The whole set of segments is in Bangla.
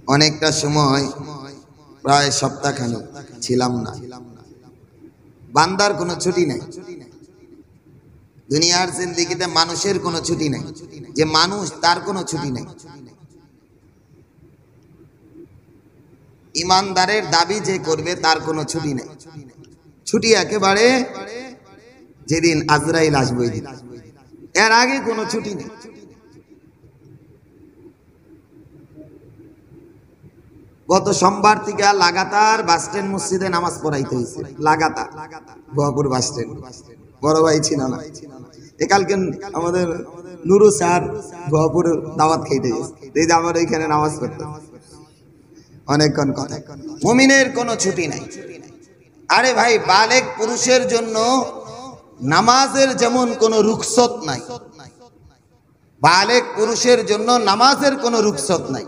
অনেকটা সময় প্রায় সপ্তাহখানেক ছিলাম না। বান্দার কোনো ছুটি নাই, দুনিয়ার জিন্দেগিতে মানুষের কোনো ছুটি নাই, যে মানুষ তার কোনো ছুটি নাই। ইমানদারের দাবি যে করবে তার কোনো ছুটি নাই। ছুটি একেবারে যেদিন আজরাইল আসবে ওই দিন, এর আগে কোনো ছুটি নেই। গত সোমবার থেকে লাগাতার বাস স্ট্যান্ড মসজিদে নামাজ পড়াইতে হয়েছে, লাগাতার। গোয়াপুর বাস স্ট্যান্ড বড় ভাই ছিল না, কালকে আমাদের নুরু স্যার গোয়াপুর দাওয়াত খাইতে গেছে, এই যে আমার ওইখানে নামাজ পড়তাম অনেকক্ষণ কথা। মুমিনের কোনো ছুটি নাই। আরে ভাই, বালেগ পুরুষের জন্য নামাজের যেমন কোনো রুখসত নাই, বালেগ পুরুষের জন্য নামাজের কোনো রুখসত নাই।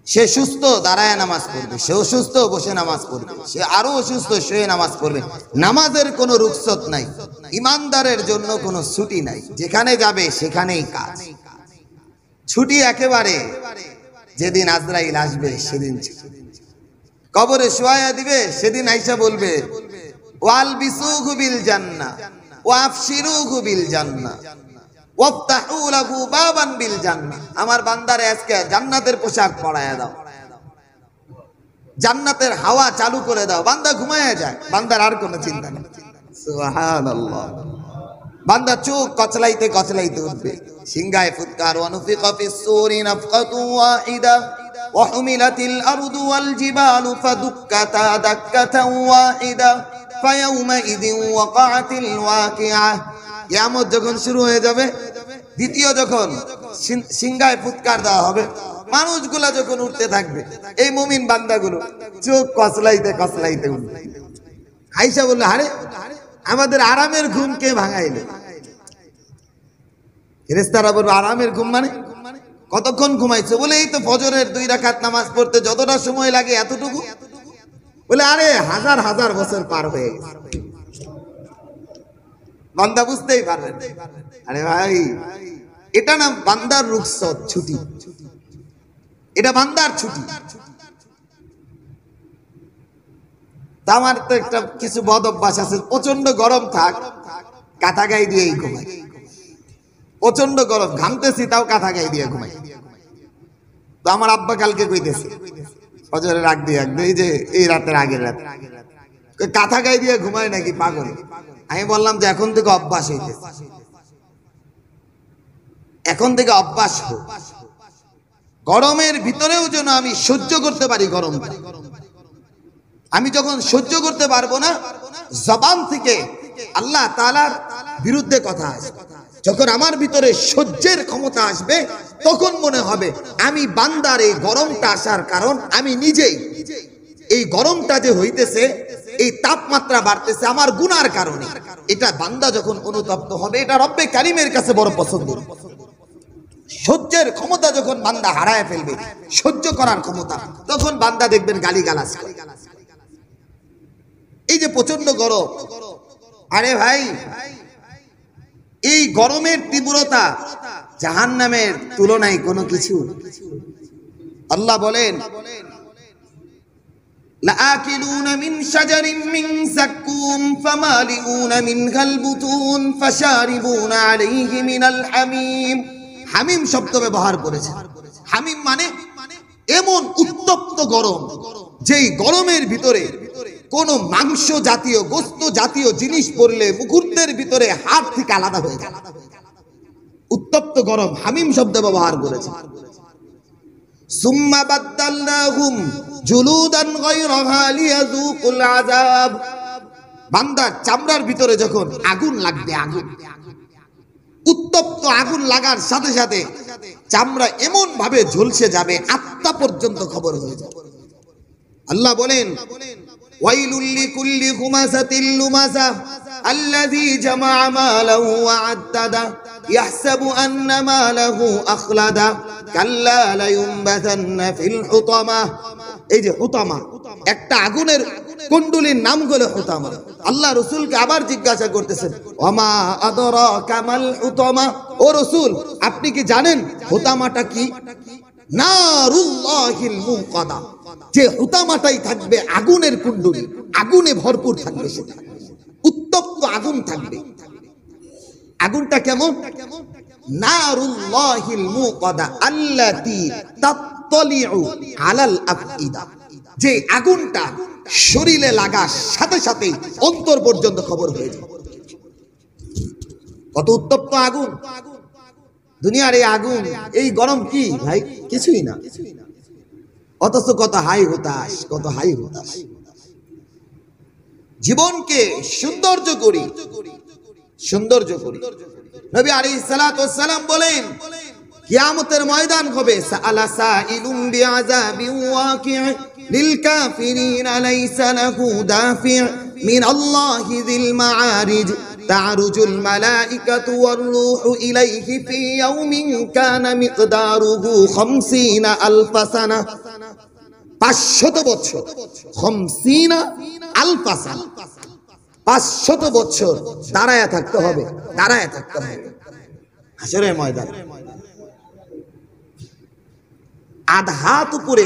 সে সুস্থ দাঁড়ায় নামাজ পড়বে, সে অসুস্থ বসে নামাজ পড়বে, সে আরো অসুস্থ শুয়ে নামাজ পড়বে। নামাজের কোনো রুখসত নাই। ইমানদারের জন্য কোনো ছুটি নাই, যেখানে যাবে সেখানেই কাজ। ছুটি একেবারে যেদিন আজরাইল আসবে সেদিন, কবরে শোয়া দিবে সেদিন আইসা বলবে ওয়াল বিসুহু বিল জান্নাহ ওয়া আফশিরুহু বিল জান্নাহ ওয়াফতাহু লাহু বাবান বিল জান্নাহ। আমার বান্দারে আজকে জান্নাতের পোশাক পরায়া দাও, জান্নাতের হাওয়া চালু করে দাও। বান্দা ঘুমায়া যায়, বান্দার আর কোনো চিন্তা নেই। সুবহানাল্লাহ। বান্দা চোখ কচলাইতে কচলাইতে উঠবে, সিংহায় ফুৎকার, ওয়ানুফিকা ফিস সূরি নাফকাতু ওয়াহিদা ওয়া হুমিলাতিল আরদু ওয়াল জিবালু ফাদুক্কাতা দাক্কাতান ওয়াহিদা ফায়াউমাইযিন ওয়াকাআতিল ওয়াকিআ। কিয়ামত যখন শুরু হয়ে যাবে, দ্বিতীয় যখন সিংহায় ফুৎকার দেওয়া হবে, মানুষগুলা যখন উঠতে থাকবে, এই মুমিন বান্দাগুলো চোখ কচলাইতে কচলাইতে উঠবে। আয়েশা বলল, আরে আমাদের আরামের ঘুম কে ভাঙাইলো? ফেরেশতারা বলবে, আরামের ঘুম মানে কতক্ষণ ঘুমাইছো? বলে এই তো ফজরের 2 রাকাত নামাজ পড়তে যতটা সময় লাগে এতটুকু। বলে আরে হাজার হাজার বছর পার হয়ে গেছে। বান্দা বুঝতেই পারবেন। আরে ভাই, এটা না বান্দার রুখসত, ছুটি, এটা বান্দার ছুটি। তা আমার তো একটা কিছু বদ অভ্যাস আছে, প্রচন্ড গরম থাক কাঁথা গায়ে দিয়েই ঘুমাই। প্রচন্ড গরম, ঘামতেছি তাও কাঁথা গায়ে দিয়ে ঘুমাই। তো আমার আব্বা কালকে কইতেছে ফজরের আগ দিয়ে এই যে এই রাতের আগের রাত কাঁথা গায়ে দিয়ে ঘুমায় নাকি পাগল? আমি বললাম যে এখন থেকে অভ্যাস হইতেছে, এখন থেকে অভ্যাস হোক। গরমের ভিতরেও যেন আমি সহ্য করতে পারি গরম। আমি যখন সহ্য করতে পারবো না, জবান থেকে আল্লাহ তাআলার বিরুদ্ধে কথা আসবে। যখন আমার ভিতরে সহ্যের ক্ষমতা আসবে, তখন মনে হবে আমি বান্দার এই গরমটা আসার কারণ আমি নিজেই। এই গরমটা যে হইতেছে, এই তাপমাত্রা বাড়তেছে আমার গুনার কারণে। এটা বান্দা যখন অনুতপ্ত হবে, এটা রব্বে কারীমের কাছে বড় পছন্দ। সহ্যের ক্ষমতা যখন বান্দা হারায় ফেলবে, সহ্য করার ক্ষমতা, তখন বান্দা দেখবেন গালিগালাজ করে। এই যে প্রচন্ড গরম, আরে ভাই এই গরমের তীব্রতা জাহান্নামের তুলনায় কোনো কিছু। আল্লাহ বলেন লাআকিলুনা মিন শাজারিন মিন যাক্কুম ফামালিউনা মিনহাল বুতুন ফাশারিবুনা আলাইহি মিনাল হামিম। হামিম শব্দ ব্যবহার করেছে। হামিম মানে এমন উত্তপ্ত গরম, যেই গরমের ভিতরে কোন মাংস জাতীয় গোস্ত জাতীয় জিনিস পড়লে মুহূর্তের ভিতরে হাত থেকে আলাদা হয়ে যায়। উত্তপ্ত গরম, হামিম শব্দ ব্যবহার করেছে। সুম্মা বাদদালনাহুম জুলুদান গায়রাহা লিয়াযুকুল আযাব। বান্দার চামড়ার ভিতরে যখন আগুন লাগবে, আগুন, উত্তপ্ত আগুন লাগার সাথে সাথে চামড়া এমন ভাবে ঝলসে যাবে, আত্মা পর্যন্ত খবর হয়ে যাবে। আল্লাহ বলেন ওয়াইলুল লিকুল্লি হুমাযাতিল লুমাযা আল্লাযী জামাআ মালাহু ওয়া আদ্দাদা ইয়াহসাবু আন্না মালাহু আখলাদা কাল্লা লায়ুমবাযান্না ফিল হুতামা। এই যে হুতামা, একটা আগুনের কুণ্ডলীর নাম হলো হুতামা। আল্লাহ রাসূলকে আবার জিজ্ঞাসা করতেছেন, ওমা আদরাকা মাল হুতামা, ও রাসূল আপনি কি জানেন হুতামাটা কি? নারুল্লাহিল মুকাদা, যে হুতামাটাই থাকবে আগুনের কুণ্ডলী, আগুনে ভরপুর থাকবে, সেটা উত্তপ্ত আগুন থাকবে। আগুনটা কেমন? নারুল্লাহিল মুকাদা আল্লাতী তাত্তালিউ আলাল আফইদা, যে আগুনটা শরীরে লাগার সাথে সাথে অন্তর পর্যন্ত খবর হয়ে যায়। কত উত্তপ্ত আগুন দুনিয়ার এই আগুন, এই গরম কি ভাই? কিছুই না। অথচ কত হাই হুতাশ, কত হাই হুতাশ। জীবনকে সৌন্দর্য করি, সৌন্দর্য করি। নবী আলাইহিস সালাতু ওয়াস সালাম বলেন, কিয়ামতের ময়দান হবে, সাআলা সাইলুম বিআযাবিন ওয়াকি' লিল কাফিরিন লাইসা লাহু দাফি' মিন আল্লাহি যিল মাআরিজ তা'রুজুল মালাইকাতু ওয়ার রূহু ইলাইহি ফি ইয়াউমিন কানা মিকদারুহু 50 আলফ সানা, 500 বছর। 50 আলফ সানা, 500 বছর দাঁড়ায়া থাকতে হবে, দাঁড়ায়া থাকতে হবে হাশরের ময়দান। আধ হাত উপরে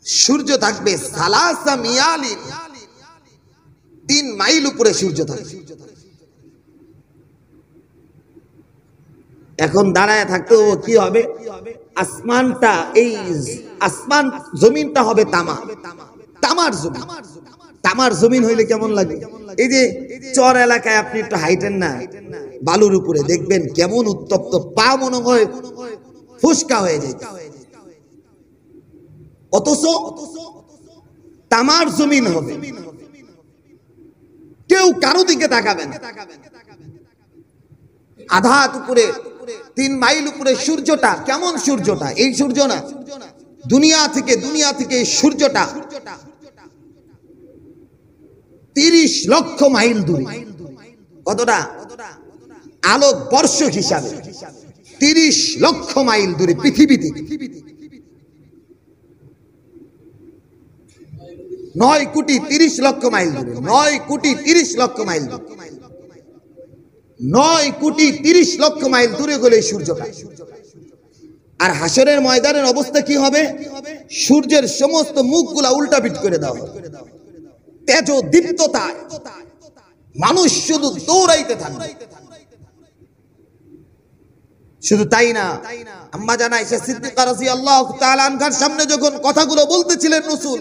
সূর্য থাকবে, সালাসা মিয়ালিন, 3 মাইল উপরে সূর্য থাকবে। এখন দাঁড়ায় থাকতে কি হবে? আসমানটা, এই আসমান জমিনটা হবে তামা, তামার জমিন। তামার জমিন হইলে কেমন লাগে? এই যে চর এলাকায় আপনি একটু হাইটেন না, বালুর উপরে দেখবেন কেমন উত্তপ্ত, পা মনে হয় ফুসকা হয়ে যায়। অথচ তামার জমিন হবে, কেউ কারো দিকে তাকাবে না। আধা হাত উপরে, 3 মাইল উপরে সূর্যটা, কেমন সূর্যটা? এই সূর্য না, দুনিয়া থেকে এই সূর্যটা 30 লক্ষ মাইল দূরে। কতটা? আলোক বর্ষ হিসাবে 30 লক্ষ মাইল দূরে পৃথিবীতে। 9 কোটি 30 লক্ষ মাইল দূরে, 9 কোটি 30 লক্ষ মাইল, 9 কোটি 30 লক্ষ মাইল দূরে গেলে সূর্যটা। আর হাশরের ময়দানের অবস্থা কি হবে? সূর্যের সমস্ত মুখগুলা উল্টা পিট করে দেওয়া হবে, তেজ দীপ্ততায় মানুষ শুধু দৌড়াইতে থাকবে। শুধু তাই না, আম্মা জান আয়েশা সিদ্দিকা রাদিয়াল্লাহু তাআলা আনহার সামনে যখন কথাগুলো বলতেছিলেন রাসূল,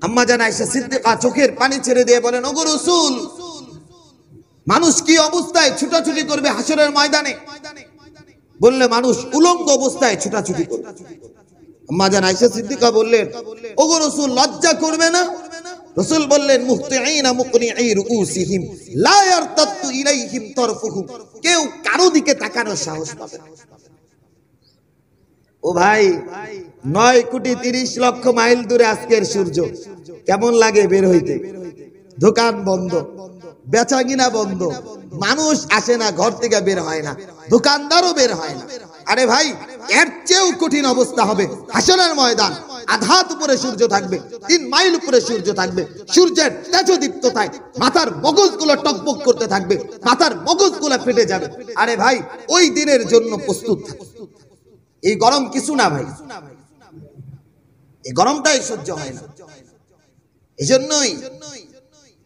আম্মা জান আয়েশা সিদ্দিকা চোখের পানি ছেড়ে দিয়ে বলেন, ওগো রাসূল, মানুষ কি অবস্থায় ছুটাছুটি করবে হাশরের ময়দানে? বললে মানুষ উলঙ্গ অবস্থায় ছুটাছুটি করবে। আম্মা জান আয়েশা সিদ্দিকা বললেন, ওগো রাসূল, লজ্জা করবে না? রাসূল বললেন, মুহতিঈনা মুকনিঈ রুউসিহিম লা ইয়ারতাদ্দু ইলাইহিম তারফুহুম, কেউ কারো দিকে তাকানোর সাহস পাবে না। ও ভাই, 9 কোটি 30 লক্ষ মাইল দূরে আজকের সূর্য, কেমন লাগে বের হইতে? দোকান বন্ধ, বেচাকিনা বন্ধ, মানুষ আসে না, ঘর থেকে বের হয় না, দোকানদারও বের হয় না। আরে ভাই, এর চেয়েও কঠিন অবস্থা হবে হাশরের ময়দান। আধাত উপরে সূর্য থাকবে, 3 মাইল উপরে সূর্য থাকবে, সূর্যের তেজদীপ্ততায় মাথার মগজগুলো টকবক করতে থাকবে, মাথার মগজগুলো ফেটে যাবে। আরে ভাই, ওই দিনের জন্য প্রস্তুত থাকো। এই গরম কিছু না ভাই, এই গরমটাই সহ্য হয় না। এই জন্যই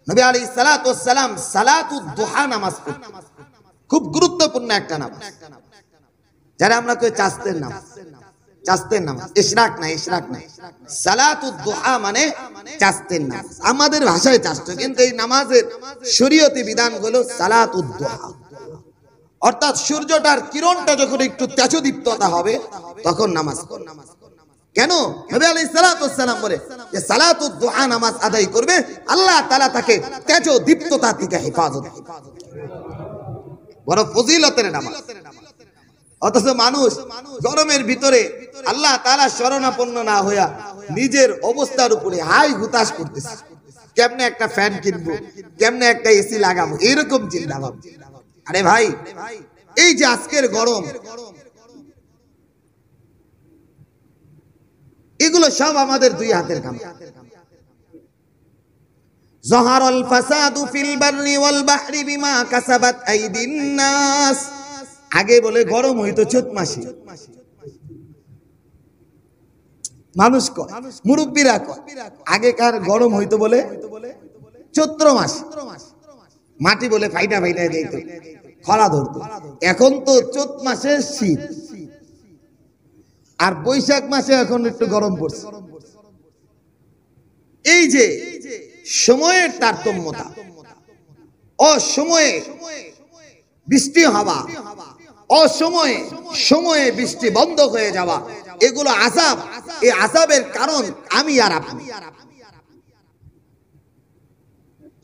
নবী আলাইহিস সালাতু ওয়াস সালাম সালাতুদ দুহা নামাজ পড়তেন, খুব গুরুত্বপূর্ণ একটা নামাজ, যারা আমরা কই চাস্তের নামাজ, চাস্তের নামাজ, ইশরাক না, ইশরাক না, সালাতুদ দুহা মানে চাস্তের নামাজ। আমাদের ভাষায় চাস্ত, কিন্তু এই নামাজের শরীয়তি বিধান হলো সালাতুদ দুহা, অর্থাৎ সূর্যটার কিরণটা যখন একটু তেজদীপ্ততা হবে তখন নামাজ। কেন? নবী আলাইহিস সালাতু ওয়াস সালাম বলে যে সালাতুদ দুহা নামাজ আদায় করবে, আল্লাহ তাআলা তাকে তেজদীপ্ততা থেকে হেফাজত করবে। বড় ফজিলতের নামাজ। অথচ মানুষ গরমের ভিতরে আল্লাহ তাআলা শরণাপন্ন না হইয়া নিজের অবস্থার উপরে হাই হুতাশ করতেছে, কেমনে একটা ফ্যান কিনবো, কেমনে একটা এসি লাগাবো, এরকম চিন্তা ভাবনা। আরে ভাই, এই যে আজকের গরম, এগুলো সব আমাদের 2 হাতের কাম। যাহারাল ফাসাদু ফিল বাররি ওয়াল বাহরি বিমা কাসাবাত আইদিন নাস আগে বলে গরম হইতো চৈত মাসে, মানুষ কয়, মুরব্বীরা কয় আগেকার গরম হইতো বলে চৈত্র মাস, মাটি বলে ফাইটা ফাইটা যাইত, খরা ধরতো। এখন তো চৈত মাসে শীত, আর বৈশাখ মাসে এখন একটু গরম পড়ছে। এই যে সময়ের তারতম্যতা, অসময়ে বৃষ্টি হওয়া, অসময়ে সময়ে বৃষ্টি বন্ধ হয়ে যাওয়া, এগুলো আযাব। এই আযাবের কারণ আমি আর আপনি।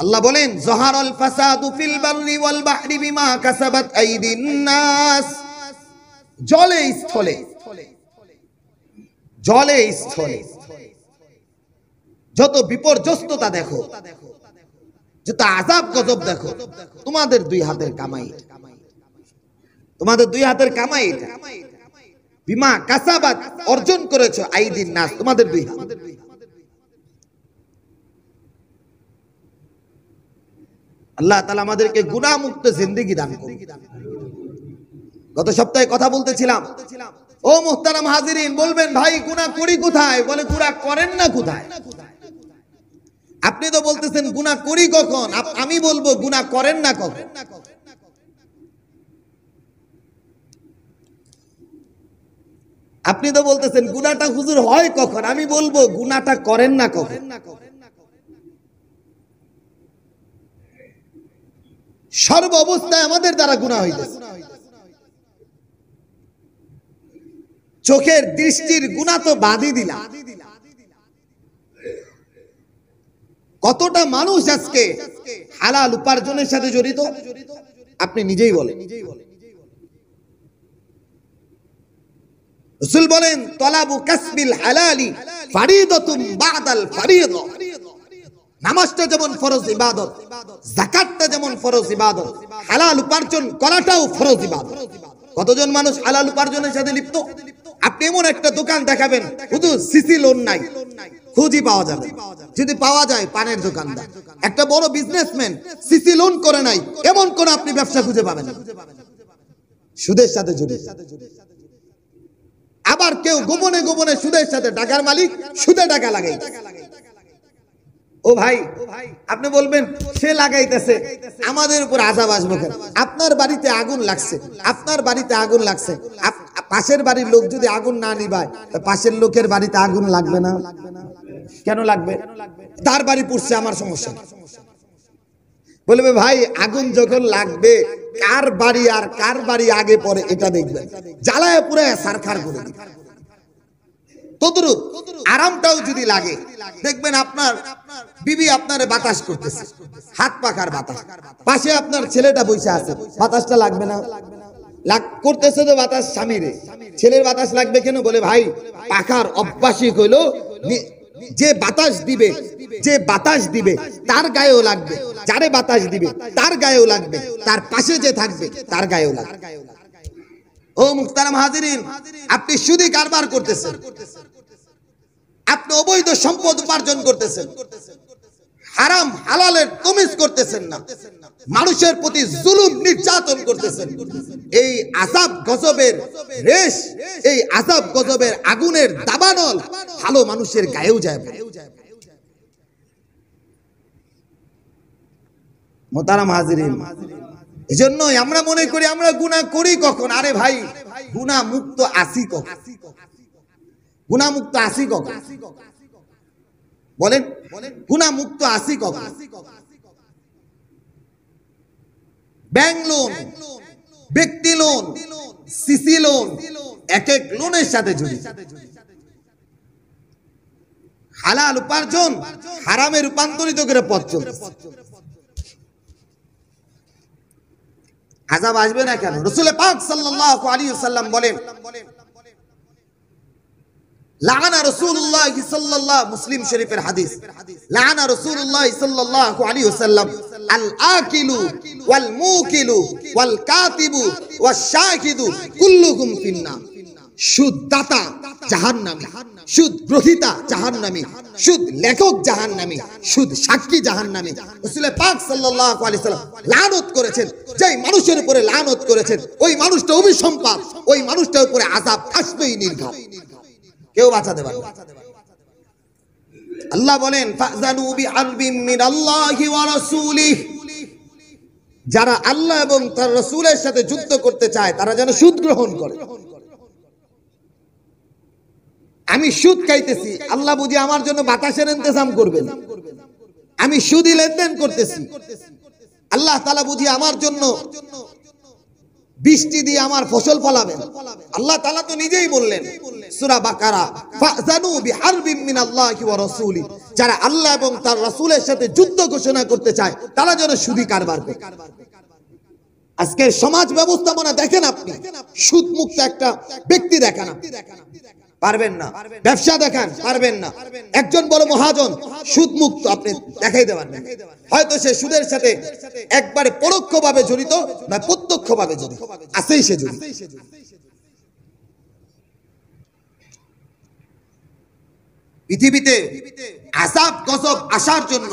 আল্লাহ বলেন যাহারাল ফাসাদু ফিল বাররি ওয়াল বাহরি বিমা কাসাবাত আইদিন নাস। জলে স্থলে, জলে স্থলে যত বিপর্যস্ততা দেখো, যত আযাব গজব দেখো, তোমাদের দুই হাতের কামাই, তোমাদের দুই হাতের কামাই। বিমা কাসাবাত অর্জন করেছো আইদিন নাস, তোমাদের দুই হাত। আল্লাহ তাআলা আমাদেরকে গুনাহ মুক্ত জিন্দেগি দান করুন। গত সপ্তাহে কথা বলতেছিলাম, ও মুহতারাম হাজিরিন, বলবেন ভাই গুনাহ করি কোথায়? বলে গুনাহ করেন না কোথায়? আপনি তো বলতেছেন গুনাহ করি কখন, আমি বলবো গুনাহ করেন না কখন। আপনি তো বলতেছেন গুনাহটা হুজুর হয় কখন, আমি বলবো গুনাহটা করেন না কখন। সর্ব অবস্থায় আমাদের দ্বারা গুনাহ হইতেছে। চোখের দৃষ্টির গুনাহ তো বাদই দিলাম, কতটা মানুষ আজকে হালাল উপার্জনের সাথে জড়িত আপনি নিজেই বলেন। রাসূল বলেন তলাবু কাসবিল হালালি ফারিদাতুন বাদাল ফারিদা। নামাজটা যেমন ফরজ ইবাদত, যাকাতটা যেমন ফরজ ইবাদত, হালাল উপার্জন করাটাও ফরজ ইবাদত। কতজন মানুষ হালাল উপার্জনের সাথে লিপ্ত? আপনি এমন একটা দোকান দেখাবেন হুজুর সিসি লোন নাই, খুঁজি পাওয়া যাবে। যদি পাওয়া যায় পানের দোকানদার, একটা বড় বিজনেসম্যান সিসি লোন করে নাই, এমন কোন আপনি ব্যবসা খুঁজে পাবেন না। সুদের সাথে জড়িত। আবার কেউ গোপনে গোপনে সুদের সাথে, টাকার মালিক সুদে টাকা লাগাই। ও ভাই, আপনি বলবেন সে লাগাইতেছে, আমাদের উপর আযাব আসবে কেন? আপনার বাড়িতে আগুন লাগছে, আপনার বাড়িতে আগুন লাগছে, পাশের বাড়ির লোক যদি আগুন না নিভায়, পাশের লোকের বাড়িতে আগুন লাগবে না? কেন লাগবে? তার বাড়ি পুড়ছে, আমার সমস্যা। বলবে ভাই আগুন যখন লাগবে কার বাড়ি আর কার বাড়ি আগে পরে এটা দেখবেন, জ্বালায় পুরে সারখার করে দিবেন। তদ্রুপ আরামটাও যদি লাগে, দেখবেন আপনার বিবি আপনারে বাতাস করতেছে, হাত পাখার বাতাস, পাশে আপনার ছেলেটা বসে আছে, বাতাসটা লাগবে না? করতেছে তো বাতাস স্বামীরে, ছেলের বাতাস লাগবে কেন? বলে ভাই পাখার অভ্যাসই হইলো, যে বাতাস দিবে, যে বাতাস দিবে তার গায়েও লাগবে, যারে বাতাস দিবে তার গায়েও লাগবে, তার পাশে যে থাকবে তার গায়েও লাগবে। ও মুহতারাম হাজিরিন, আপনি সুদী কারবার করতেছেন, আপনি অবৈধ সম্পদ উপার্জন করতেছেন, হারাম হালালের তমিজ করতেছেন না, মানুষের প্রতি জুলুম নির্যাতন করতেছেন। এই আযাব গজবের রেশ, এই আযাব গজবের আগুনের দাবানল ভালো মানুষের গায়েও যায়। মুহতারাম হাজিরিন, এজন্যই আমরা মনে করি আমরা গুনাহ করি কখন? আরে ভাই গুনাহ মুক্ত আসি কখন? গুনাহ মুক্ত আসি কখন? বলেন গুনাহ মুক্ত আসি কখন? ব্যাংক লোন, ব্যক্তি লোন, সিসি লোন, এক এক লোনের সাথে জড়িত। হালাল উপার্জন হারামে রূপান্তরিত করে পথ চলছে। আযাব আসবে না কেন? রাসূল পাক সাল্লাল্লাহু আলাইহি ওয়াসাল্লাম বলেন, লাআনা রাসূলুল্লাহ সাল্লাল্লাহু, মুসলিম শরীফের হাদিস, লাআনা রাসূলুল্লাহ সাল্লাল্লাহু আলাইহি ওয়াসাল্লাম আল আকিলু ওয়াল মুকিলু ওয়াল কাতিবু ওয়াশ শাহিদু কুল্লুকুম ফিন্নার। সুদদাতা জাহান্নামী, সুদ গ্রহীতা জাহান্নামী, সুদ লেখক জাহান্নামী, সুদ সাক্ষী জাহান্নামী। রাসূল পাক সাল্লাল্লাহু আলাইহি সাল্লাম লানত করেছেন, যেই মানুষের উপরে লানত করেছেন ওই মানুষটা অভিসম্পাত, ওই মানুষটার উপরে আযাব আসবেই নির্ঘাত, কেউ বাঁচাতে পারবে না। আল্লাহ বলেন ফাযানু বিহারবিম মিনাল্লাহি ওয়া রাসূলিহি, যারা আল্লাহ এবং তার রাসূলের সাথে যুদ্ধ করতে চায় তারা যেন সুদ গ্রহণ করে। আমি সুদ খাইতেছি, আল্লাহ বুঝি আমার জন্য বাতাসের ইন্তজাম করবেন? আমি সুদি লেনদেন করতেছি, আল্লাহ তাআলা বুঝি আমার জন্য বৃষ্টি দিয়ে আমার ফসল ফলাবেন? আল্লাহ তাআলা তো নিজেই বললেন সূরা বাকারা, ফাযানু বিহারবিম মিনাল্লাহি ওয়া রাসূলিহি, যারা আল্লাহ এবং তার রাসূলের সাথে যুদ্ধ ঘোষণা করতে চায় তারা যেন সুদি কারবার করে। আজকের সমাজ ব্যবস্থাপনা দেখেন, আপনি সুদ মুক্ত একটা ব্যক্তি দেখান, পারবেন না। ব্যবসা দেখান, পারবেন না। একজন বড় মহাজন সুদ মুক্ত আপনি দেখাইতে পারবেন, হয়তো সে সুদের সাথে একবারে পরোক্ষভাবে জড়িত না প্রত্যক্ষভাবে জড়িত, আছেই সে জড়িত। পৃথিবীতে আযাব গজব আসার জন্য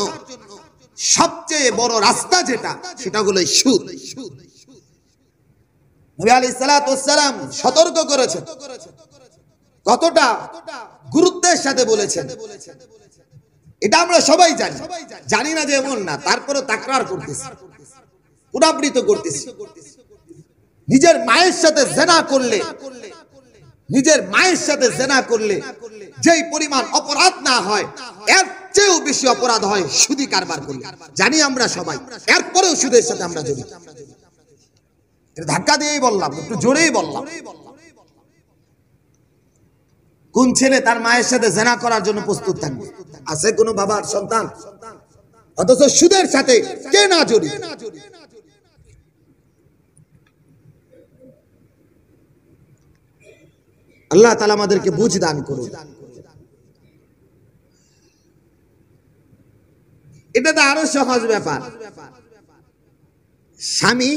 সবচেয়ে বড় রাস্তা যেটা, সেটা হলো সুদ। নবী আলাইহিস সালাতু ওয়াস সালাম সতর্ক করেছেন, কতটা গুরুত্বের সাথে বলেছেন এটা আমরা সবাই জানি, জানি না যে এমন না, তারপরেও তাকরার করতেছি, পুনরাবৃত্ত করতেছি। নিজের মায়ের সাথে জিনা করলে, নিজের মায়ের সাথে জিনা করলে যেই পরিমাণ অপরাধ না হয় এর চেয়েও বেশি অপরাধ হয় সুদি কারবার করলে, জানি আমরা সবাই, এরপরেও সুদের সাথে আমরা জড়িত। ধাক্কা দিয়েই বললাম, একটু জোরেই বললাম। কোন ছেলে তার মায়ের সাথে জিনা করার জন্য প্রস্তুত থাকবে? আছে কোন বাবার সন্তান? অথচ সুদের সাথে কে না জড়িত? আল্লাহ তাআলা আমাদেরকে বুঝ দান করুন। এটা তো আরো সহজ ব্যাপার। স্বামী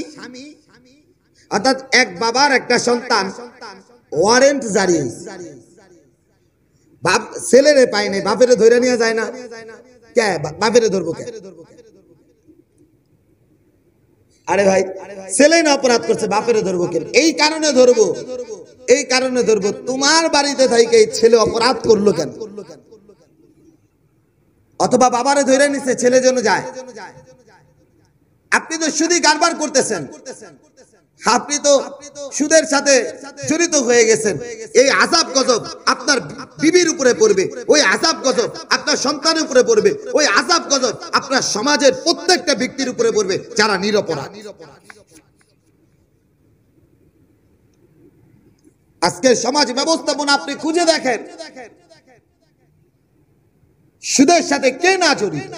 অর্থাৎ এক বাবার একটা সন্তান ওয়ারেন্ট জারি, বাপ ছেলেরে পায় নাই, বাপেরে ধরে নিয়ে যায় না কে? বাপেরে ধরবো কে? আরে ভাই, ছেলে না অপরাধ করছে, বাপেরে ধরবো কে? এই কারণে ধরবো, এই কারণে ধরবো তোমার বাড়িতে থেকে এই ছেলে অপরাধ করলো কেন? অথবা বাবারে ধরে নিছে, ছেলে যেন যায়। আপনি তো সুদি কারবার করতেছেন, আপনি তো সুদের সাথে জড়িত হয়ে গেছেন। এই আযাব গজব আপনার বিবির উপরে পড়বে, ওই আযাব গজব আপনার সন্তানের উপরে পড়বে, ওই আযাব গজব আপনার সমাজের প্রত্যেকটা ব্যক্তির উপরে পড়বে যারা নিরপরাধ। আজকের সমাজ ব্যবস্থাপনা আপনি খুঁজে দেখেন, সুদের সাথে কে না জড়িত?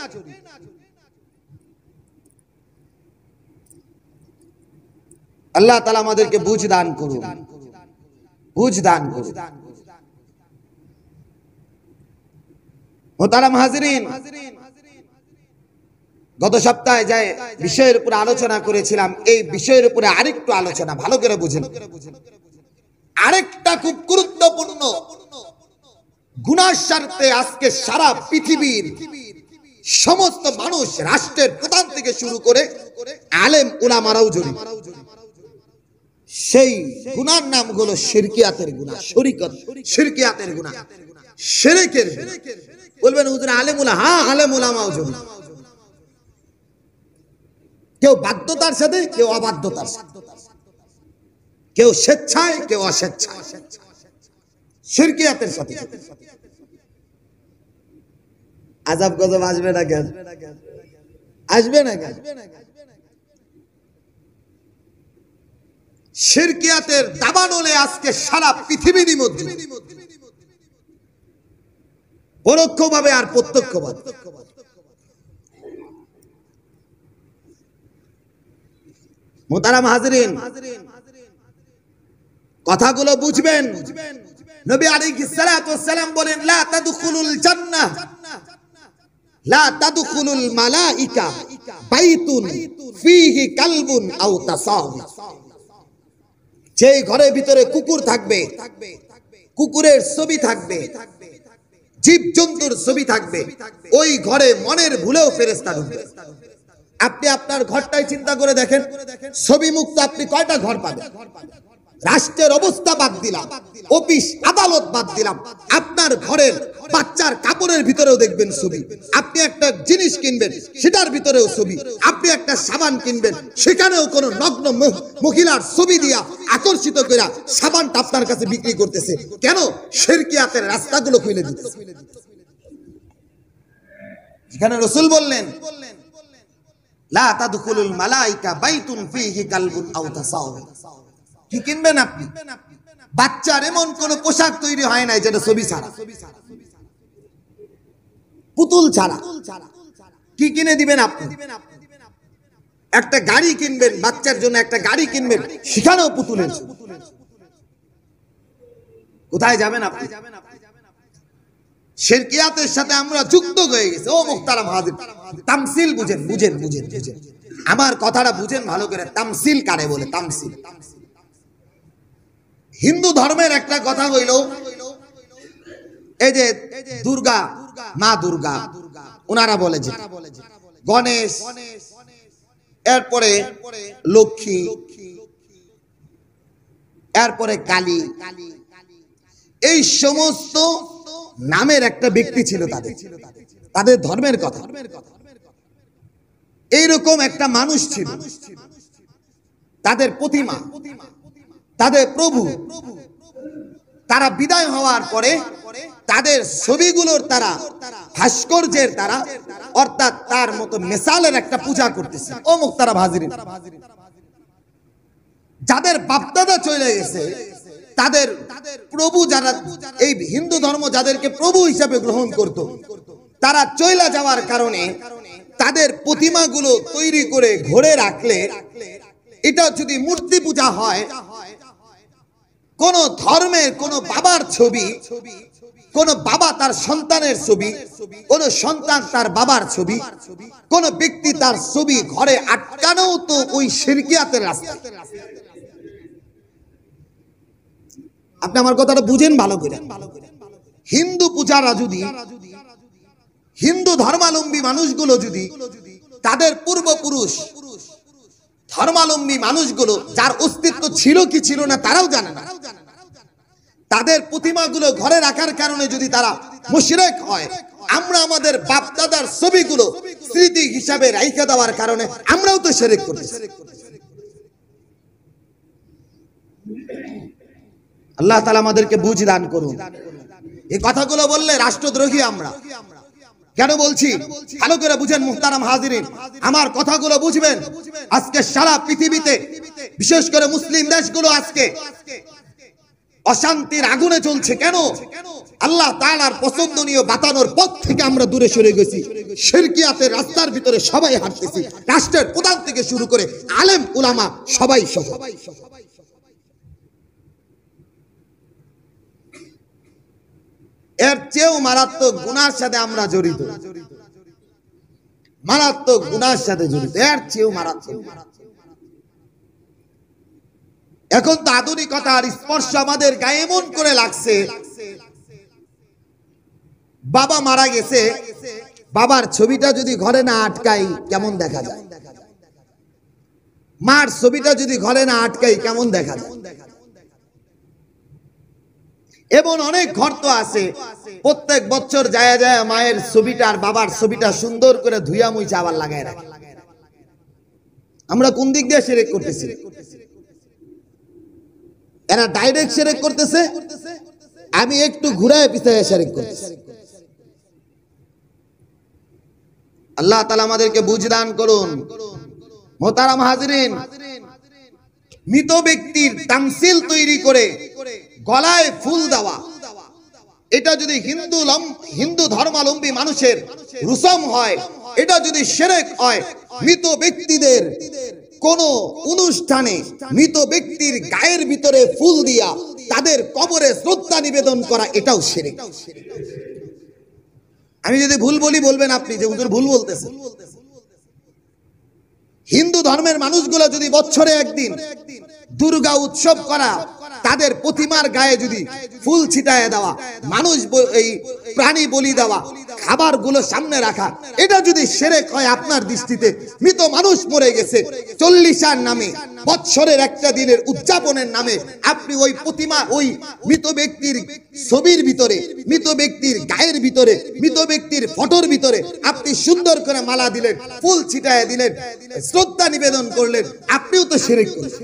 আল্লাহ তাআলা আমাদেরকে বুঝ দান করুন, বুঝ দান করুন। মোহতারাম হাজিরিন, গত সপ্তাহে যে বিষয়ের উপরে আলোচনা করেছিলাম, এই বিষয়ের উপরে আরেকটু আলোচনা ভালো করে বুঝেন। আরেকটা খুব গুরুত্বপূর্ণ গুনার স্বার্থে আজকে সারা পৃথিবীর সমস্ত মানুষ, রাষ্ট্রের প্রধান থেকে শুরু করে আলেম উলামারাও জড়িত। সেই গুনার নাম হলো শিরকিয়াতের গুনাহ, শরীকত, শিরকিয়াতের গুনাহ, শিরকের গুনাহ। বলবেন হুজুর আলেম উলামা? হ্যাঁ, আলেম উলামাও জড়িত। কেউ বাধ্যতার সাথে, কেউ অবাধ্যতার সাথে, কেউ স্বেচ্ছায়, কেউ অস্বেচ্ছায় শিরকিয়াতের সাথে। আযাব গজব আসবে না কেন? আসবে না কেন? শিরকিয়াতের দাবানলে আজকে সারা পৃথিবী নিমজ্জিত, পরোক্ষভাবে আর প্রত্যক্ষভাবে। মোহতারাম হাজিরিন, কথাগুলো বুঝবেন। নবী আলাইহিস সালাতু ওয়াস সালাম বলেন, লা তাদখুলুল জান্নাহ, লা তাদখুলুল মালাইকা বাইতুন ফীহি কালবুন আও তাসাবি। যেই ঘরের ভিতরে কুকুর থাকবে, কুকুরের ছবি থাকবে, জীবজন্তুর ছবি থাকবে, ওই ঘরে মনের ভুলেও ফেরেশতা ঢুকবে। আপনি আপনার ঘরটাই চিন্তা করে দেখেন, ছবি মুক্ত আপনি কয়টা ঘর পাবেন? রাষ্ট্রের অবস্থা বাদ দিলাম, অফিস আদালত বাদ দিলাম, আপনার ঘরের বাচ্চার কাপড়ের ভিতরেও দেখবেন ছবি। আপনি একটা জিনিস কিনবেন, সেটার ভিতরেও ছবি। আপনি একটা সাবান কিনবেন, সেখানেও কোনো নগ্ন মহিলার ছবি দিয়া আকর্ষিত করে সাবানটা আপনার কাছে বিক্রি করতেছে। কেন? শিরকিয়াতের রাস্তাগুলো খুলে দিতেছে। এখানে রাসূল বললেন, লা তাদখুলুল মালাইকা বাইতুন ফীহি কালবুন আও তাসাউর। কি কিনবেন আপনি? বাচ্চার এমন কোন পোশাক তৈরি হয় নাই যেটা ছবি ছাড়া, পুতুল ছাড়া। কি কিনে দিবেন আপনি? একটা গাড়ি কিনবেন, বাচ্চার জন্য একটা গাড়ি কিনবেন, সেখানেও পুতুলের ছবি। কোথায় যাবেন আপনি? শিরকিয়াতের সাথে আমরা যুক্ত হয়ে গেছে। ও মুহতারাম হাজির, তামসিল বুঝেন, বুঝেন বুঝেন বুঝেন আমার কথাটা বুঝেন ভালো করে। তামসিল কারে বলে? তামসিল। হিন্দু ধর্মের একটা কথা হইল, এই যে দুর্গা, মা দুর্গা ওনারা বলে যে গণেশ, এরপরে লক্ষ্মী, এরপরে কালী, এই সমস্ত নামের একটা ব্যক্তি ছিল তাদের ধর্মের কথা। এইরকম একটা মানুষ ছিল, তাদের প্রতিমা, তাদের প্রভু। তারা বিদায় হওয়ার পরে তাদের ছবিগুলোর তারা, ভাস্কর্যের তারা, অর্থাৎ তার মতো মেসালের একটা পূজা করতেছে। ও মুহতারাম হাজিরিন, যাদের বাপদাদা চলে গেছে, তাদের প্রভু যারা, এই হিন্দু ধর্ম যাদেরকে প্রভু হিসাবে গ্রহণ করত, তারা চলে যাওয়ার কারণে তাদের প্রতিমাগুলো তৈরি করে ঘরে রাখলে, এটা যদি মূর্তি পূজা হয়, কোন ধর্মের কোন বাবার ছবি, কোন বাবা তার সন্তানের ছবি, কোন সন্তান তার বাবার ছবি, কোন ব্যক্তি তার ছবি ঘরে আটকানো, তো ওই শিরকিয়াতের রাস্তা। আপনি আমার কথাটা বুঝেন ভালো করে। হিন্দু পূজারা যদি, হিন্দু ধর্মাবলম্বী মানুষগুলো যদি, তাদের পূর্বপুরুষ ধর্মাবলম্বী মানুষগুলো যার অস্তিত্ব ছিল কি ছিল না তারাও জানে না, তাদের প্রতিমাগুলো ঘরে রাখার কারণে যদি তারা মুশরিক হয়, আমরা আমাদের বাপ দাদার ছবিগুলো স্মৃতি হিসাবে রাইখা দেওয়ার কারণে আমরাও তো শিরক করতেছি। আল্লাহ তাআলা আমাদেরকে বুঝ দান করুন। এই কথাগুলো বললে রাষ্ট্রদ্রোহী আমরা। কেন বলছি ভালো করে বুঝেন মুহতারাম হাজিরিন, আমার কথাগুলো বুঝবেন। আজকে সারা পৃথিবীতে, বিশেষ করে মুসলিম দেশগুলো আজকে অশান্তির আগুনে চলছে। কেন? আল্লাহ তাআলার পছন্দনীয় বাতানোর পথ থেকে আমরা দূরে সরে গেছি। শিরকিয়াতের রাস্তার ভিতরে সবাই হাঁটতেছি, রাষ্ট্রের প্রধান থেকে শুরু করে আলেম উলামা সবাই সহ। এর চেয়েও মারাত্মক গুনার সাথে আমরা জড়িত, মারাত্মক গুনার সাথে জড়িত, এর চেয়েও মারাত্মক। এখন তো আধুনিকতার স্পর্শ আমাদের গায়ে এমন করে লাগছে, বাবা মারা গেছে, বাবার ছবিটা যদি ঘরে না আটকাই কেমন দেখা যায়, মার ছবিটা যদি ঘরে না আটকাই কেমন দেখা যায়। এমন অনেক ঘর তো আছে, প্রত্যেক বছর যায় যায় মায়ের ছবিটা আর বাবার ছবিটা সুন্দর করে ধুইয়া মুইচা আবার লাগায় রাখে। আমরা কোন দিক দিয়ে শিরক করতেছি? এরা ডাইরেক্ট শিরক করতেছে, আমি একটু ঘুরায় পিছায় শিরক করতেছি। আল্লাহ তাআলা আমাদেরকে বুঝ দান করুন। মুহতারাম হাজিরিন, মৃত ব্যক্তির তামসিল তৈরি করে গলায় ফুল দেওয়া, এটা যদি হিন্দু ধর্মাবলম্বী মানুষের রুসম হয়, এটা যদি শিরক হয়, মৃত ব্যক্তিদের কোন অনুষ্ঠানে মৃত ব্যক্তির গায়ের ভিতরে ফুল দিয়া তাদের কবরে শ্রদ্ধা নিবেদন করা, এটাও শিরক। আমি যদি ভুল বলি বলবেন আপনি যে হুজুর ভুল বলতেছেন। হিন্দু ধর্মের মানুষগুলো যদি বছরে একদিন দুর্গা উৎসব করা, তাদের প্রতিমার গায়ে যদি ফুল ছিটায় দেওয়া, মানুষ এই প্রাণী বলি দেওয়া, খাবারগুলো সামনে রাখা, এটা যদি শিরক হয় আপনার দৃষ্টিতে, মৃত মানুষ মরে গেছে 40 নামে, বৎসরের একটা দিনের উদযাপনের নামে আপনি ওই প্রতিমা, ওই মৃত ব্যক্তির ছবির ভিতরে, মৃত ব্যক্তির গায়ের ভিতরে, মৃত ব্যক্তির ফটোর ভিতরে আপনি সুন্দর করে মালা দিলেন, ফুল ছিটায় দিলেন, শ্রদ্ধা নিবেদন করলেন, আপনিও তো শিরক করলেন।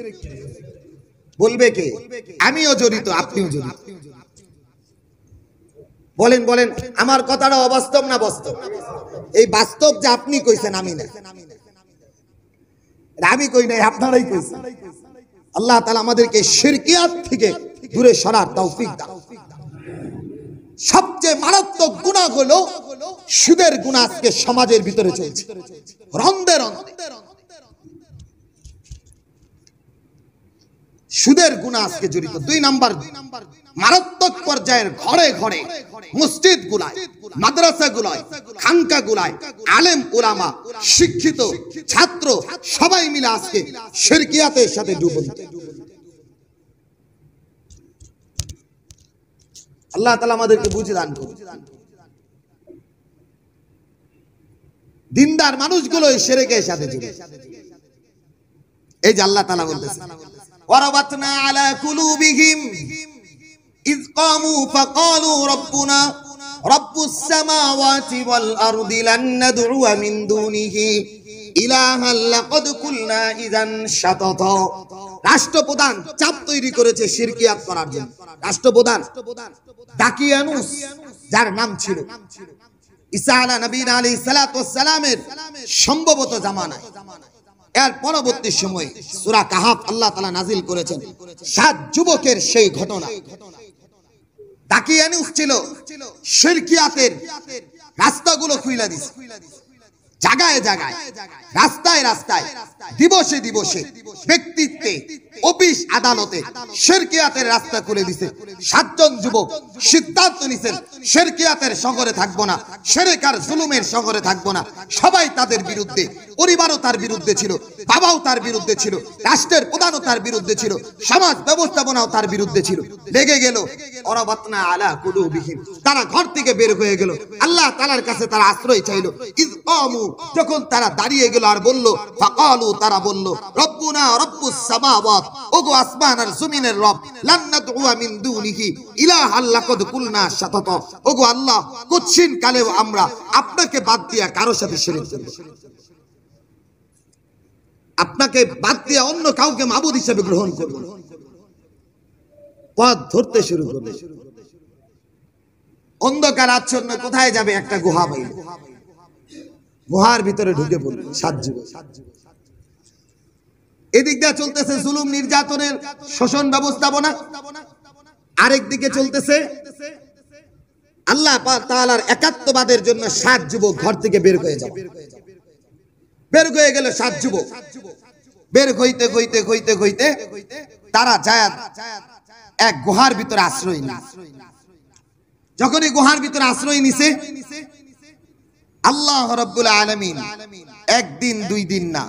বলবে কে? আমিও জড়িত, আপনিও জড়িত। বলেন বলেন, আমার কথাটা অবাস্তব না বাস্তব? এই বাস্তব যে আপনি কইছেন, আমি না, আমি কই নাই, আপনারাই কইছেন। আল্লাহ তাআলা আমাদেরকে শিরকিয়াত থেকে দূরে সরার তৌফিক দান। সবচেয়ে মারাত্মক গুনাহ হলো সুদের গুনাহ। আজকে সমাজের ভিতরে চলছে রন্দে রন্দে সুদের গুনাহ আজকে জড়িত। 2 নাম্বার মারাত্মক পর্যায়ের ঘরে ঘরে, মসজিদ গুলায়, মাদ্রাসা গুলায়, খানকা গুলায় আলেম উলামা, শিক্ষিত ছাত্র সবাই মিলে আজকে শিরকিয়াতের সাথে ডুবন্ত। আল্লাহ তাআলা আমাদেরকে বুঝে দান করুন। দিনদার মানুষগুলো এই শিরকের সাথে জড়িত। এই যে আল্লাহ তাআলা বলতেছেন, ওয়ারাবাতনা আলা কুলুবিহিম ইয কামু ফাকালু রাব্বুনা রাব্বুস সামাওয়াতি ওয়াল আরদি লান নাদ'ু মিন দুনিহি ইলাহান লাকাদ কুলনা ইযান শাতাতা। রাষ্ট্রপ্রধান চাপ তৈরি করেছে শিরকিয়াত করার জন্য। রাষ্ট্রপ্রধান দাকিয়ানুস, যার নাম ছিল ঈসা আলাইহিস সালাতু ওয়াস সালামের সম্ভবত জামানায়, এর পরবর্তী সময়ে সূরা কাহাফ আল্লাহ তাআলা নাজিল করেছেন 7 যুবকের সেই ঘটনা। দাকিয়ানুস ছিল শিরকিয়াতের রাস্তাগুলো খুইলা দিছে, জায়গায় জায়গায়, রাস্তায় রাস্তায়, দিবসে দিবসে, ব্যক্তিত্বে, অফিস আদালতে শিরকিয়াতের রাস্তা খুলে দিছে। 7 জন যুবক সিদ্ধান্ত নিছেন শিরকিয়াতের শহরে থাকবো না, শিরক আর জুলুমের শহরে থাকবো না। সবাই তাদের বিরুদ্ধে, পরিবারও তার বিরুদ্ধে ছিল, বাবাও তার বিরুদ্ধে ছিল, রাষ্ট্রের প্রধানও তার বিরুদ্ধে ছিল, সমাজ ব্যবস্থাপনাও তার বিরুদ্ধে ছিল। লেগে গেল ওয়ারাবাতনা আলা কুলুবিহিম, তারা ঘর থেকে বের হয়ে গেল, আল্লাহ তাআলার কাছে তারা আশ্রয় চাইল। ইয কামু, যখন তারা দাঁড়িয়ে গেল আর বলল, ফাকালু, তারা বলল, রব্বুনা রব্বুস সামাওয়াত, ওগো আসমান আর জমিনের রব, লান নাদ'ু মিন দুনিহি ইলাহান লাকাদ কুলনা শাতাতা, ওগো আল্লাহ, কুচ্ছিন কালেও আমরা আপনাকে বাদ দিয়া কারো সাথে শিরক করব, আপনাকে বাদ দিয়া অন্য কাউকে মাবুদ হিসেবে গ্রহণ করব। পথ ধরতে শুরু করবে। অন্ধকার আচ্ছন্ন, কোথায় যাবে? একটা গুহা পাইল, গুহার ভিতরে ঢুকে পড়ল 7 যুবক। এদিক দিয়ে চলতেছে জুলুম নির্যাতনের শোষণ ব্যবস্থাপনা, আরেক দিকে চলতেছে আল্লাহ তাআলার একাত্মবাদের জন্য 7 যুবক ঘর থেকে বের হয়ে যাবে। বের হয়ে গেল 7 যুবক। বের হইতে হইতে হইতে হইতে তারা যায় এক গুহার ভিতরে আশ্রয় নিল। যখনই গুহার ভিতরে আশ্রয় নিছে, আল্লাহ রাব্বুল আলামিন একদিন 2 দিন না,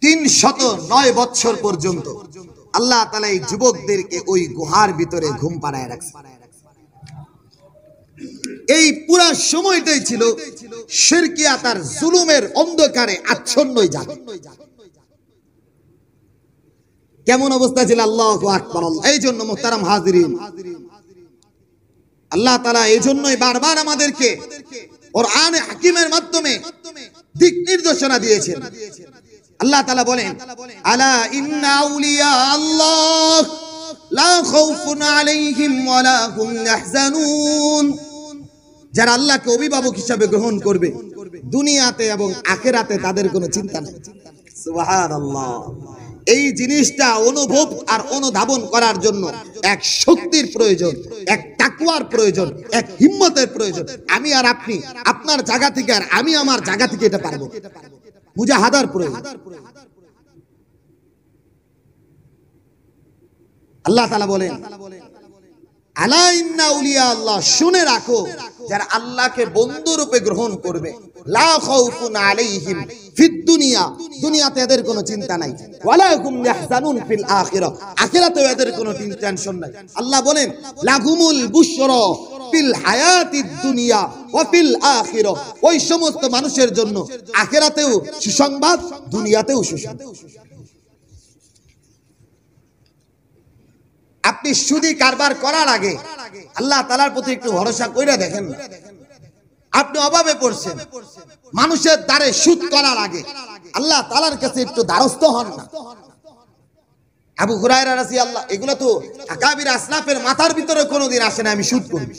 309 বছর পর্যন্ত আল্লাহ তাআলা এই যুবকদেরকে ওই গুহার ভিতরে ঘুম পাড়ায় রাখছে। এই পুরো সময়টাই ছিল শিরকিয়াত আর জুলুমের অন্ধকারে আচ্ছন্ন জায়গা। কেমন অবস্থা ছিল? আল্লাহু আকবার। এই জন্য মুহতারাম হাজিরিন, আল্লাহ তাআলা এই জন্যই বারবার আমাদেরকে কোরআনে হাকিমের মাধ্যমে দিক নির্দেশনা দিয়েছেন। আল্লাহ তাআলা বলেন, আলা ইন্না আউলিয়া আল্লাহ লা খাউফুন আলাইহিম ওয়া লা হুম ইয়াহজানুন। যারা আল্লাহকে অভিভাবক হিসেবে গ্রহণ করবে, দুনিয়াতে এবং আখিরাতে তাদের কোনো চিন্তা নেই। সুবহানাল্লাহ। এই জিনিসটা অনুভব আর অনুধাবন করার জন্য এক শক্তির প্রয়োজন, এক তাকওয়ার প্রয়োজন, এক হিম্মতের প্রয়োজন। আমি আর আপনি আপনার জায়গা থেকে আর আমি আমার জায়গা থেকে এটা পারবো, মুজাহাদার প্রয়োজন। আল্লাহ তাআলা বলেন, আলা ইন্না আউলিয়া আল্লাহ, শুনে রাখো যারা আল্লাহকে বন্ধু রূপে গ্রহণ করবে, লা খাউফুন আলাইহিম ফিদ দুনিয়া, দুনিয়াতে এদের কোনো চিন্তা নাই, ওয়ালা হুম ইয়াহজানুন ফিল আখিরাহ, আখিরাতেও এদের কোনো টেনশন নাই। আল্লাহ বলেন লাহুমুল বুশরা ফিল হায়াতিদ দুনিয়া ওয়া ফিল আখিরাহ, ওই সমস্ত মানুষের জন্য আখিরাতেও সুসংবাদ, দুনিয়াতেও সুসংবাদ। আপনি সুদি কারবার করার আগে আল্লাহ তাআলার প্রতি একটু ভরসা কইরা দেখেন। আপনি অভাবে পড়ছেন, মানুষের দ্বারে সুদ করার আগে আল্লাহ তাআলার কাছে একটু দ্বারস্থ হন না। আবু হুরায়রা রাদিয়াল্লাহু, এগুলো তো আকাবির আসলাফের মাথার ভিতরে কোনোদিন আসে না আমি সুদ করব।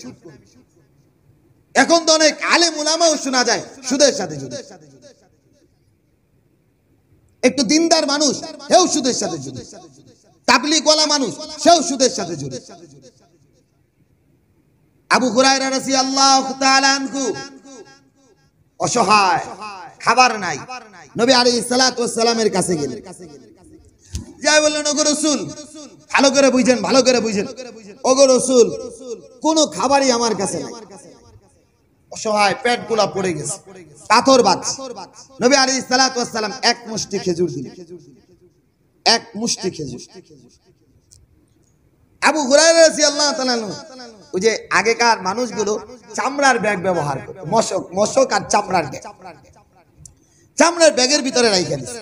এখন তো অনেক আলেম উলামাও শোনা যায় সুদের সাথে জড়িত। একটু দিনদার মানুষ হেও সুদের সাথে জড়িত, তাবলীগ ওয়ালা মানুষ সেও সুদের সাথে জড়িত। আবু হুরায়রা রাদিয়াল্লাহু তাআলা আনহু অসহায়, খাবার নাই, নবী আলাইহিস সালাতু ওয়াস সালামের কাছে গেলেন। যাই বললেন, ওগো রাসূল, ভালো করে বুঝেন, ভালো করে বুঝেন, ওগো রাসূল, কোনো খাবারই আমার কাছে নাই, অসহায়, পেট গোলা পড়ে গেছে, পাথর বাঁধছে। নবী আলাইহিস সালাতু ওয়াস সালাম এক মুষ্টি খেজুর দিলেন, এক মুষ্টি খেজুর। আবু হুরায়রা রাদিয়াল্লাহু তাআলা ওই যে আগেকার মানুষগুলো চামড়ার ব্যাগ ব্যবহার করত, মশক আর চামড়ার ব্যাগ, চামড়ার ব্যাগের ভিতরে রাইখা দিয়েছে।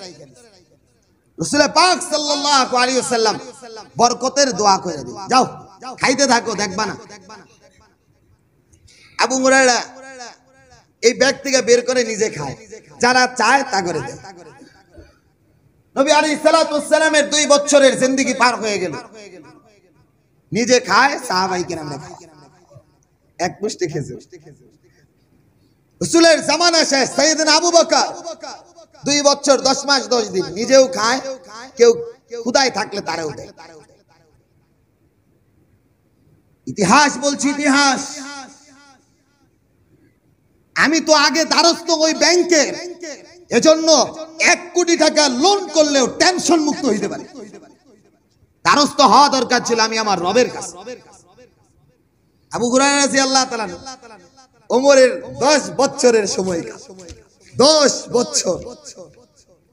রাসূল পাক সাল্লাল্লাহু আলাইহি ওয়াসাল্লাম বরকতের দোয়া করে দিলেন, যাও খাইতে থাকো, দেখবা না। আবু হুরায়রা এই ব্যাগ থেকে বের করে নিজে খায়, যারা চায় তা করে দেয়। নবী আলাইহিস সালাতু ওয়াস সালামের 2 বছরের জিন্দেগি পার হয়ে গেল, নিজে খায়, সাহাবায়ে কেরামরা খায়, এক মুষ্টি খেজুর। রাসূলের জামানা শেষ, সাইয়েদনা আবু বকর 2 বছর 10 মাস 10 দিন নিজেও খায়, কেউ ক্ষুধায় থাকলে তারাও দেয়। ইতিহাস বলছি, ইতিহাস। আমি তো আগে দ্বারস্থ ওই ব্যাংকের, এজন্য 1 কোটি টাকা লোন করলেও টেনশন মুক্ত হইতে পারে। দ্বারস্থ হওয়া দরকার ছিল আমি আমার রবের কাছে। আবু হুরায়রা রাদিয়াল্লাহু তাআলা ওমরের 10 বছরের সময়, 10 বছর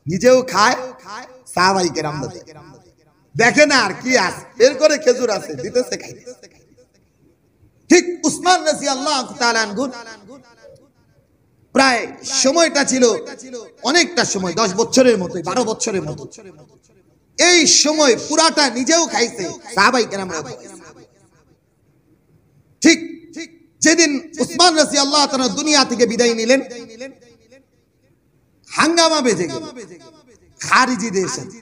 নিজেও খায়, সাহাবায়ে কেরামরা দেয়। দেখে না আর কি আছে, বের করে খেজুর আছে, দিতেছে, খাইতেছে। ঠিক উসমান রাদিয়াল্লাহু তাআলা আনহু প্রায় সময়টা ছিল অনেকটা সময়, 10 বছরের মতো, 12 বছরের মতো। এই সময় পুরাটা নিজেও খাইছে, সাহাবায়ে কেরামরা খাইছে। ঠিক যেদিন উসমান রাদিয়াল্লাহু তাআলা দুনিয়া থেকে বিদায় নিলেন, হাঙ্গামা বেজে গেল খারিজিদের সাথে।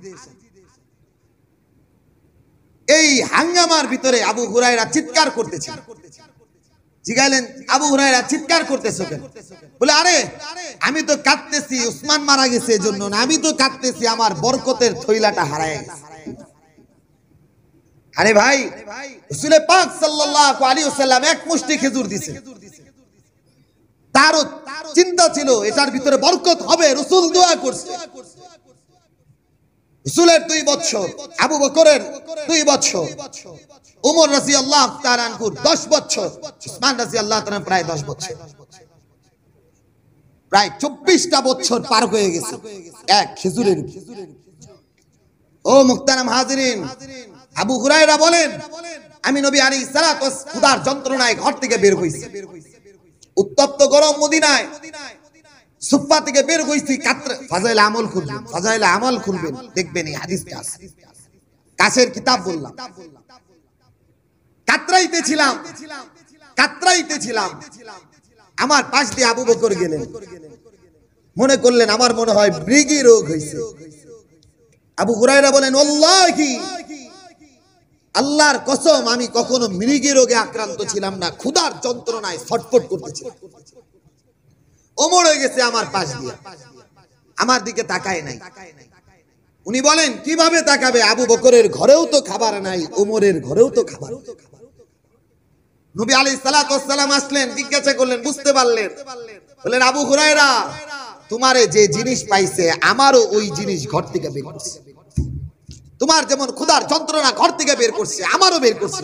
এই হাঙ্গামার ভিতরে আবু হুরায়রা চিৎকার করতেছিল। জিগাইলেন, আবু হুরায়রা চিৎকার করতেছো কেন? বলে, আরে আমি তো কাঁদতেছি উসমান মারা গেছে এজন্য না, আমি তো কাঁদতেছি আমার বরকতের থইলাটা হারায় গেছে। আরে ভাই, রাসূল পাক সাল্লাল্লাহু আলাইহি ওয়াসাল্লাম এক মুষ্টি খেজুর দিয়েছে, তারও চিন্তা ছিল এটার ভিতরে বরকত হবে, রাসূল দোয়া করছে। রাসূলের 2 বছর, আবু বকরের 2 বছর, ওমর রাদিয়াল্লাহু তাআলা আনহুর 10 বছর, উসমান রাদিয়াল্লাহু তাআলা প্রায় 10 বছর, প্রায় 24টা বছর পার হয়ে গেছে এক খেজুরের। ও মুহতারাম হাজিরিন, আবু হুরায়রা বলেন, আমি নবী আলাইহিস সালাতু ওয়াস ক্ষুধার যন্ত্রণায় ঘর থেকে বের হইছি, উত্তপ্ত গরম মদিনায় সুফা থেকে বের হইছি, ফাজাইল আমল খুলবেন, ফাজাইল আমল খুলবেন, দেখবেন এই হাদিসটা আছে, কাছের কিতাব বললাম। কাতরাইতেছিলাম, আমার পাশ দিয়ে আবু বকর গেলেন, মনে করলেন আমার মনে হয় মৃগী রোগ হইছে। আবু হুরায়রা বলেন, আল্লাহি, আল্লাহর কসম আমি কখনো মৃগী রোগে আক্রান্ত ছিলাম না, ক্ষুধার যন্ত্রণায় ছটফট করতেছিলাম। ওমর হয়ে গেছে আমার পাশ দিয়ে, আমার দিকে তাকায় নাই। উনি বলেন, কিভাবে তাকাবে? আবু বকরের ঘরেও তো খাবার নাই, ওমরের ঘরেও তো খাবার। নবী আলাইহিস সালাতু ওয়াস সালাম আসলেন, জিজ্ঞাসা করলেন, বুঝতে পারলেন? বললেন, আবু হুরায়রা, তোমারে যে জিনিস পাইছে আমারও ওই জিনিস ঘর থেকে বের করছে, তোমার যেমন ক্ষুধার যন্ত্রণা ঘর থেকে বের করছে, আমারও বের করছে।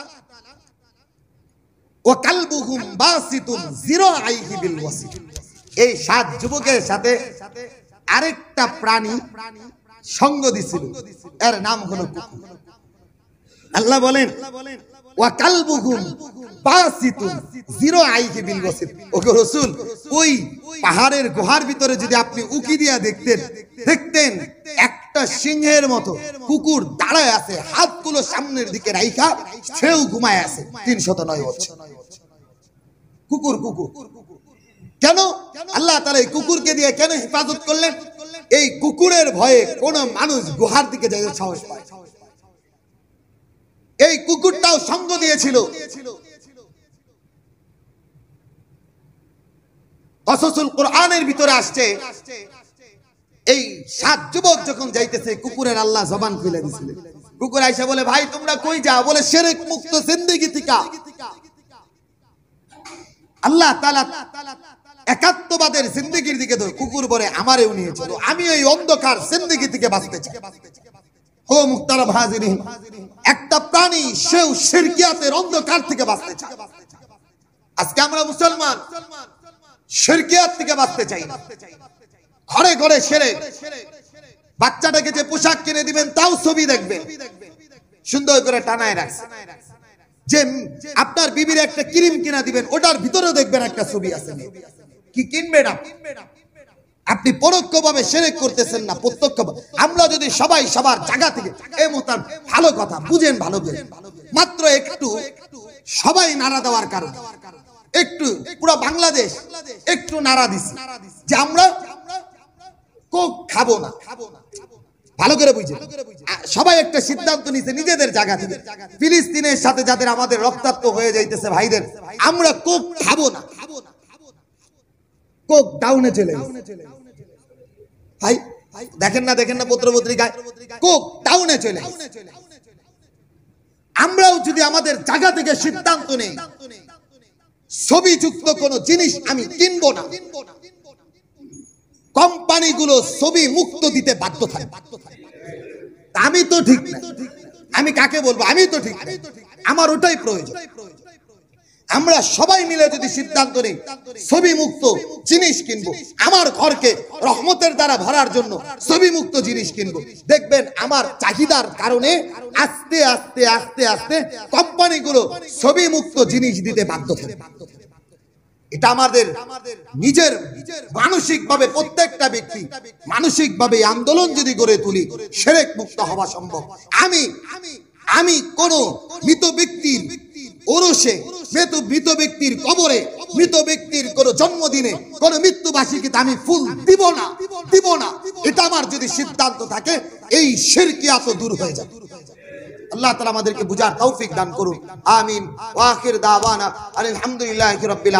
তাআলা ওয়া কালবুহুম বাসিতুন যিরাআইহি বিল ওয়াসিল। এই 7 যুবকের সাথে আরেকটা প্রাণী সঙ্গ দিছিল, এর নাম হলো কুকুর। আল্লাহ বলেন ওয়া কালবুহুম বাসিতুন যিরাআইহি বিল ওয়াসিল। ওগো রাসূল, ওই পাহাড়ের গুহার ভিতরে যদি আপনি উকি দিয়া দেখতেন একটা সিংহের মতো কুকুর দাঁড়ায় আছে, হাতগুলো সামনের দিকে রাইখা, সেও ঘুমায় আছে 309 বছর। কুকুর কুকুর কেন? আল্লাহ তাআলা এই কুকুরকে দিয়ে কেন হেফাজত করলেন? এই কুকুরের ভয়ে কোন মানুষ গুহার দিকে যাইতে সাহস পায়। এই কুকুরটাও সঙ্গ দিয়েছিল। কসসুল কোরআনের ভিতরে আসছে, এই 7 যুবক যখন যাইতেছে, কুকুরের আল্লাহ জবান খুলে দিয়েছিলেন। কুকুর আইসা বলে, ভাই তোমরা কই যাও? বলে শিরক মুক্ত জিন্দেগি থেকে। আল্লাহ তাআলা একাত্মবাদের জিন্দেগির দিকে ধরে। কুকুর বলে, আমারেও নিয়ে চলো, আমি এই অন্ধকার জিন্দেগি থেকে বাঁচতে চাই। ও মুহতারাম হাজিরিন, একটা প্রাণী সেও শিরকিয়াতের অন্ধকার থেকে বাঁচতে চায়। আজকে আমরা মুসলমান শিরকিয়াত থেকে বাঁচতে চাই না। ঘরে ঘরে শিরক। বাচ্চাটাকে যে পোশাক কিনে দিবেন তাও ছবি দেখবেন, সুন্দর করে টানায় রাখছে। যে আপনার বিবির একটা ক্রিম কিনা দিবেন, ওটার ভিতরেও দেখবেন একটা ছবি আছে। কি কিনবেন আপনি? পরোক্ষভাবে শিরক করতেছেন না, প্রত্যক্ষভাবে। আমরা যদি সবাই সবার জায়গা থেকে, এই মোতার ভালো কথা বুঝেন, ভালো করে মাত্র একটু সবাই নাড়া দেওয়ার কারণে একটু পুরো বাংলাদেশ একটু নাড়া দিছে যে আমরা কোক খাবো না। ভালো করে বুঝেন, সবাই একটা সিদ্ধান্ত নিছে নিজেদের জায়গা থেকে। ফিলিস্তিনের সাথে যাদের আমাদের রক্তাক্ত হয়ে যাইতেছে ভাইদের, আমরা কোক খাবো না। কোক ডাউনে চলে গেছে ভাই, দেখেন না পত্রপত্রিকায় কোক ডাউনে চলে গেছে। আমরাও যদি আমাদের জায়গা থেকে সিদ্ধান্ত নেই ছবিযুক্ত কোন জিনিস আমি কিনবো না, কোম্পানিগুলো ছবি মুক্ত দিতে বাধ্য থাকে। আমি তো ঠিক না, আমি কাকে বলবো? আমি তো ঠিক না, আমার ওটাই প্রয়োজন। আমরা সবাই মিলে যদি সিদ্ধান্ত নেই ছবি মুক্ত জিনিস কিনবো, আমার ঘরকে রহমতের দ্বারা ভরার জন্য ছবি মুক্ত জিনিস কিনবো, দেখবেন আমার চাহিদার কারণে আস্তে আস্তে আস্তে আস্তে কোম্পানিগুলো ছবি মুক্ত জিনিস দিতে বাধ্য থাকে। এটা আমাদের নিজের মানসিকভাবে, প্রত্যেকটা ব্যক্তি মানসিকভাবে আন্দোলন যদি গড়ে তুলি, শিরক মুক্ত হওয়া সম্ভব। আমি কোন মৃত ব্যক্তির ওরসে, মৃত ব্যক্তির কবরে, মৃত ব্যক্তির কোন জন্মদিনে, কোন মৃত্যুবার্ষিকীতে আমি ফুল দিব না। এটা আমার যদি সিদ্ধান্ত থাকে, এই শিরকিয়াত দূর হয়ে যাবে। আল্লাহ তাআলা আমাদেরকে বুঝার তৌফিক দান করুন। আমিন। ওয়া আখির দাওয়ানা আলহামদুলিল্লাহি রাব্বিল আলামিন।